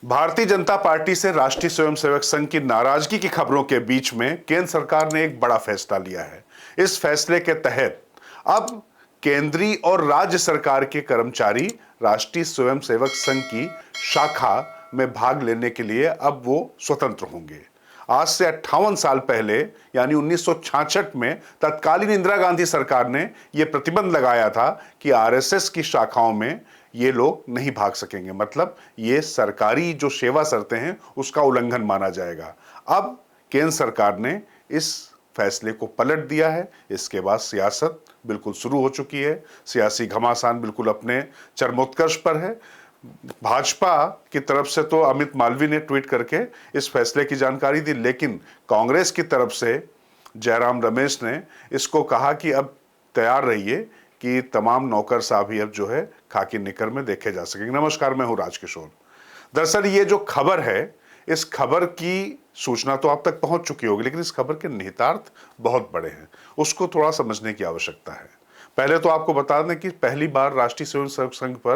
Bharatiya Janata party से राष्ट्रीय स्वयंसेवक संघ की नाराजगी की खबरों के बीच में केंद्र सरकार ने एक बड़ा फैसला लिया है। इस फैसले के तहत अब केंद्रीय और राज्य सरकार के कर्मचारी राष्ट्रीय स्वयंसेवक संघ की शाखा में भाग लेने के लिए अब वो स्वतंत्र होंगे। आज से 58 साल पहले यानी 1966 में तत्कालीन इंदिरा गांधी सरकार ने यह प्रतिबंध लगाया था कि आरएसएस की शाखाओं में ये लोग नहीं भाग सकेंगे, मतलब ये सरकारी जो सेवा शर्तें हैं उसका उल्लंघन माना जाएगा। अब केंद्र सरकार ने इस फैसले को पलट दिया है। इसके बाद सियासत बिल्कुल शुरू हो चुकी है। सियासी घमासान बिल्कुल अपने चरमोत्कर्ष पर है। भाजपा की तरफ से तो अमित मालवीय ने ट्वीट करके इस फैसले की जानकारी दी, लेकिन कांग्रेस की तरफ से जयराम रमेश ने इसको कहा कि अब तैयार रहिए कि तमाम नौकर साहब ही अब जो है खाकी निकर में देखे जा सकेंगे। नमस्कार, मैं हूं राजकिशोर। दरअसल ये जो खबर है, इस खबर की सूचना तो आप तक पहुंच चुकी होगी, लेकिन इस खबर के निहितार्थ बहुत बड़े हैं, उसको थोड़ा समझने की आवश्यकता है। पहले तो आपको बता दें कि पहली बार राष्ट्रीय स्वयंसेवक संघ पर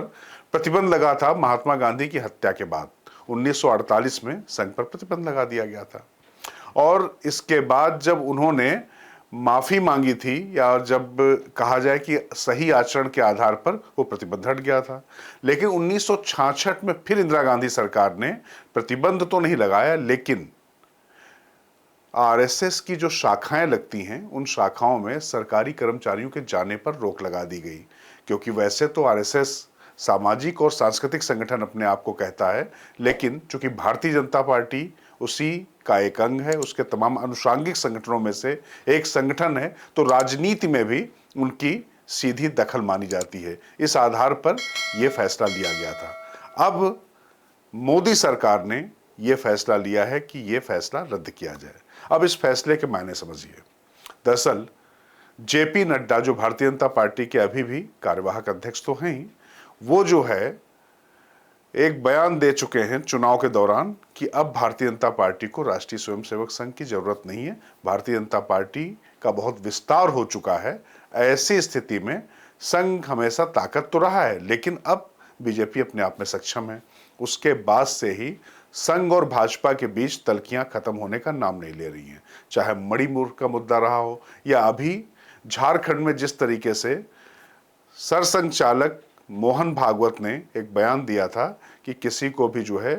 प्रतिबंध लगा था महात्मा गांधी की हत्या के बाद। 1948 में संघ पर प्रतिबंध लगा दिया गया था और इसके बाद जब उन्होंने माफी मांगी थी, या जब कहा जाए कि सही आचरण के आधार पर वो प्रतिबंध हट गया था। लेकिन 1966 में फिर इंदिरा गांधी सरकार ने प्रतिबंध तो नहीं लगाया, लेकिन आरएसएस की जो शाखाएं लगती हैं उन शाखाओं में सरकारी कर्मचारियों के जाने पर रोक लगा दी गई। क्योंकि वैसे तो आरएसएस सामाजिक और सांस्कृतिक संगठन अपने आप को कहता है, लेकिन चूंकि भारतीय जनता पार्टी उसी का एक अंग है, उसके तमाम अनुषांगिक संगठनों में से एक संगठन है, तो राजनीति में भी उनकी सीधी दखल मानी जाती है। इस आधार पर यह फैसला लिया गया था। अब मोदी सरकार ने यह फैसला लिया है कि यह फैसला रद्द किया जाए। अब इस फैसले के मायने समझिए। दरअसल जेपी नड्डा, जो भारतीय जनता पार्टी के अभी भी कार्यवाहक अध्यक्ष तो हैं ही, वो जो है एक बयान दे चुके हैं चुनाव के दौरान कि अब भारतीय जनता पार्टी को राष्ट्रीय स्वयंसेवक संघ की जरूरत नहीं है। भारतीय जनता पार्टी का बहुत विस्तार हो चुका है। ऐसी स्थिति में संघ हमेशा ताकत तो रहा है, लेकिन अब बीजेपी अपने आप में सक्षम है। उसके बाद से ही संघ और भाजपा के बीच तल्खियां खत्म होने का नाम नहीं ले रही हैं। चाहे मणिपुर का मुद्दा रहा हो, या अभी झारखंड में जिस तरीके से सरसंघ चालक मोहन भागवत ने एक बयान दिया था कि किसी को भी जो है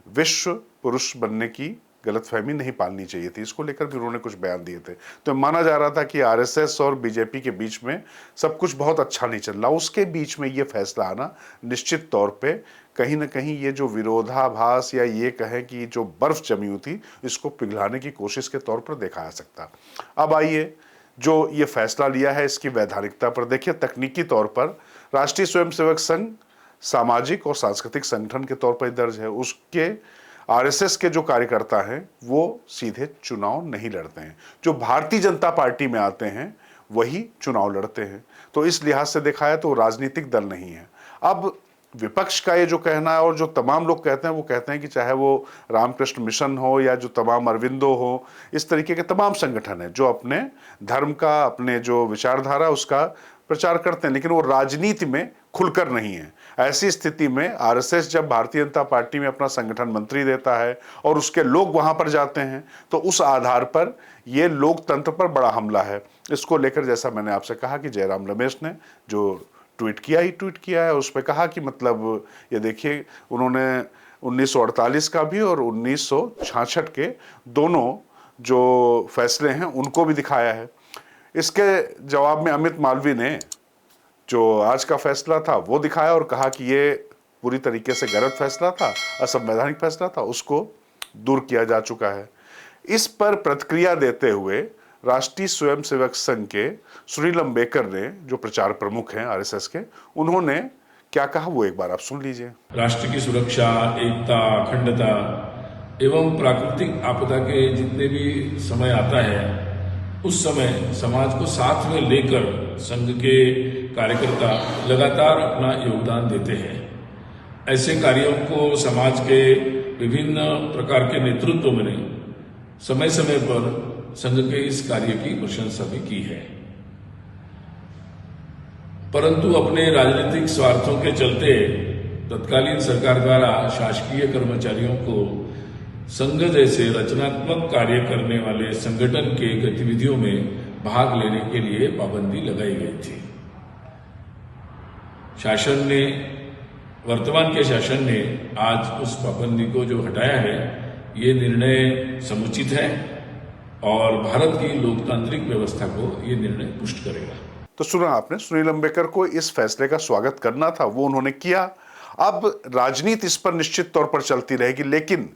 विश्व पुरुष बनने की गलतफहमी नहीं पालनी चाहिए थी। इसको लेकर भी उन्होंने कुछ बयान दिए थे। तो माना जा रहा था कि आरएसएस और बीजेपी के बीच में सब कुछ बहुत अच्छा नहीं चल रहा। उसके बीच में ये फैसला आना निश्चित तौर पे कहीं ना कहीं ये जो विरोधाभास, या ये कहें कि जो बर्फ जमी हुई थी, इसको पिघलाने की कोशिश के तौर पर देखा जा सकता। अब आइए, जो ये फैसला लिया है इसकी वैधानिकता पर देखिए। तकनीकी तौर पर राष्ट्रीय स्वयंसेवक संघ सामाजिक और सांस्कृतिक संगठन के तौर पर दर्ज है। उसके आरएसएस के जो कार्यकर्ता हैं वो सीधे चुनाव नहीं लड़ते हैं। जो भारतीय जनता पार्टी में आते हैं वही चुनाव लड़ते हैं। तो इस लिहाज से देखा है तो राजनीतिक दल नहीं है। अब विपक्ष का ये जो कहना है, और जो तमाम लोग कहते हैं, वो कहते हैं कि चाहे वो रामकृष्ण मिशन हो या जो तमाम अरविंदो हो, इस तरीके के तमाम संगठन हैं जो अपने धर्म का, अपने जो विचारधारा उसका प्रचार करते हैं, लेकिन वो राजनीति में खुलकर नहीं है। ऐसी स्थिति में आरएसएस जब भारतीय जनता पार्टी में अपना संगठन मंत्री देता है और उसके लोग वहां पर जाते हैं, तो उस आधार पर ये लोकतंत्र पर बड़ा हमला है। इसको लेकर जैसा मैंने आपसे कहा कि जयराम रमेश ने जो ट्वीट किया है, उस पर कहा कि मतलब ये देखिए, उन्होंने 1948 का भी और 1966 के दोनों जो फैसले हैं उनको भी दिखाया है। इसके जवाब में अमित मालवीय ने जो आज का फैसला था वो दिखाया और कहा कि ये पूरी तरीके से गलत फैसला था, असंवैधानिक फैसला था, उसको दूर किया जा चुका है। इस पर प्रतिक्रिया देते हुए राष्ट्रीय स्वयंसेवक संघ के सुनील अंबेकर ने, जो प्रचार प्रमुख हैं आरएसएस के, उन्होंने क्या कहा वो एक बार आप सुन लीजिए। राष्ट्र की सुरक्षा, एकता, अखंडता एवं प्राकृतिक आपदा के जितने भी समय आता है, उस समय समाज को साथ में लेकर संघ के कार्यकर्ता लगातार अपना योगदान देते हैं। ऐसे कार्यों को समाज के विभिन्न प्रकार के नेतृत्व में समय समय पर संघ के इस कार्य की प्रशंसा भी की है, परंतु अपने राजनीतिक स्वार्थों के चलते तत्कालीन सरकार द्वारा शासकीय कर्मचारियों को संघ जैसे रचनात्मक कार्य करने वाले संगठन के गतिविधियों में भाग लेने के लिए पाबंदी लगाई गई थी। वर्तमान के शासन ने आज उस पाबंदी को जो हटाया है, ये निर्णय समुचित है और भारत की लोकतांत्रिक व्यवस्था को ये निर्णय पुष्ट करेगा। तो सुना आपने, सुनील अंबेडकर को इस फैसले का स्वागत करना था, वो उन्होंने किया। अब राजनीति इस पर निश्चित तौर पर चलती रहेगी, लेकिन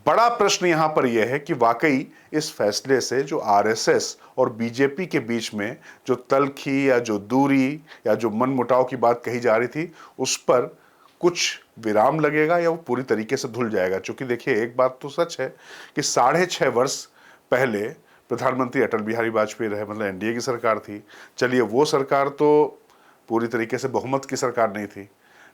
बड़ा प्रश्न यहां पर यह है कि वाकई इस फैसले से जो आरएसएस और बीजेपी के बीच में जो तलखी या जो दूरी या जो मनमुटाव की बात कही जा रही थी, उस पर कुछ विराम लगेगा या वो पूरी तरीके से धुल जाएगा। क्योंकि देखिए, एक बात तो सच है कि 6.5 वर्ष पहले प्रधानमंत्री अटल बिहारी वाजपेयी रहे, मतलब एनडीए की सरकार थी। चलिए, वो सरकार तो पूरी तरीके से बहुमत की सरकार नहीं थी,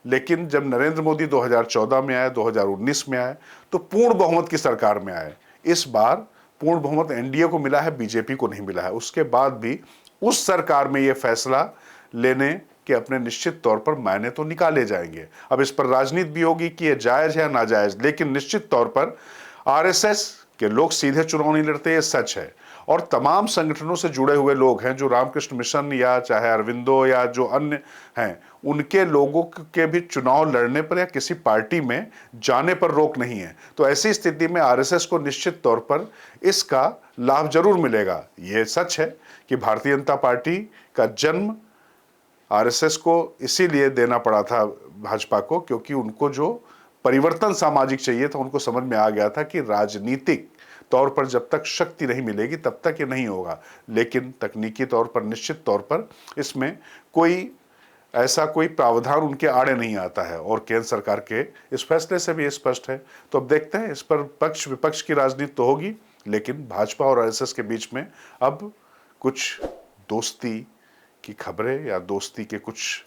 लेकिन जब नरेंद्र मोदी 2014 में आए, 2019 में आए, तो पूर्ण बहुमत की सरकार में आए। इस बार पूर्ण बहुमत एनडीए को मिला है, बीजेपी को नहीं मिला है। उसके बाद भी उस सरकार में यह फैसला लेने के अपने निश्चित तौर पर मायने तो निकाले जाएंगे। अब इस पर राजनीति भी होगी कि यह जायज है या नाजायज, लेकिन निश्चित तौर पर आरएसएस के लोग सीधे चुनाव नहीं लड़ते, ये सच है। और तमाम संगठनों से जुड़े हुए लोग हैं, जो रामकृष्ण मिशन या चाहे अरविंदो या जो अन्य हैं, उनके लोगों के भी चुनाव लड़ने पर या किसी पार्टी में जाने पर रोक नहीं है। तो ऐसी स्थिति में आरएसएस को निश्चित तौर पर इसका लाभ जरूर मिलेगा। ये सच है कि भारतीय जनता पार्टी का जन्म आरएसएस को इसीलिए देना पड़ा था भाजपा को, क्योंकि उनको जो परिवर्तन सामाजिक चाहिए था, उनको समझ में आ गया था कि राजनीतिक तौर पर जब तक शक्ति नहीं मिलेगी तब तक ये नहीं होगा। लेकिन तकनीकी तौर पर निश्चित तौर पर इसमें कोई प्रावधान उनके आड़े नहीं आता है, और केंद्र सरकार के इस फैसले से भी स्पष्ट है। तो अब देखते हैं, इस पर पक्ष विपक्ष की राजनीति तो होगी, लेकिन भाजपा और आरएसएस के बीच में अब कुछ दोस्ती की खबरें या दोस्ती के कुछ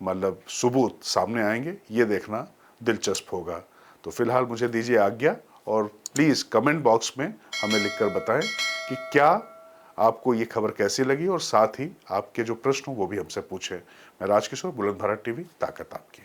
मतलब सबूत सामने आएंगे, ये देखना दिलचस्प होगा। तो फिलहाल मुझे दीजिए आज्ञा, और प्लीज़ कमेंट बॉक्स में हमें लिखकर बताएं कि क्या आपको ये खबर कैसी लगी, और साथ ही आपके जो प्रश्न हो वो भी हमसे पूछें। मैं राजकिशोर, बुलंद भारत टीवी, ताकत आपकी।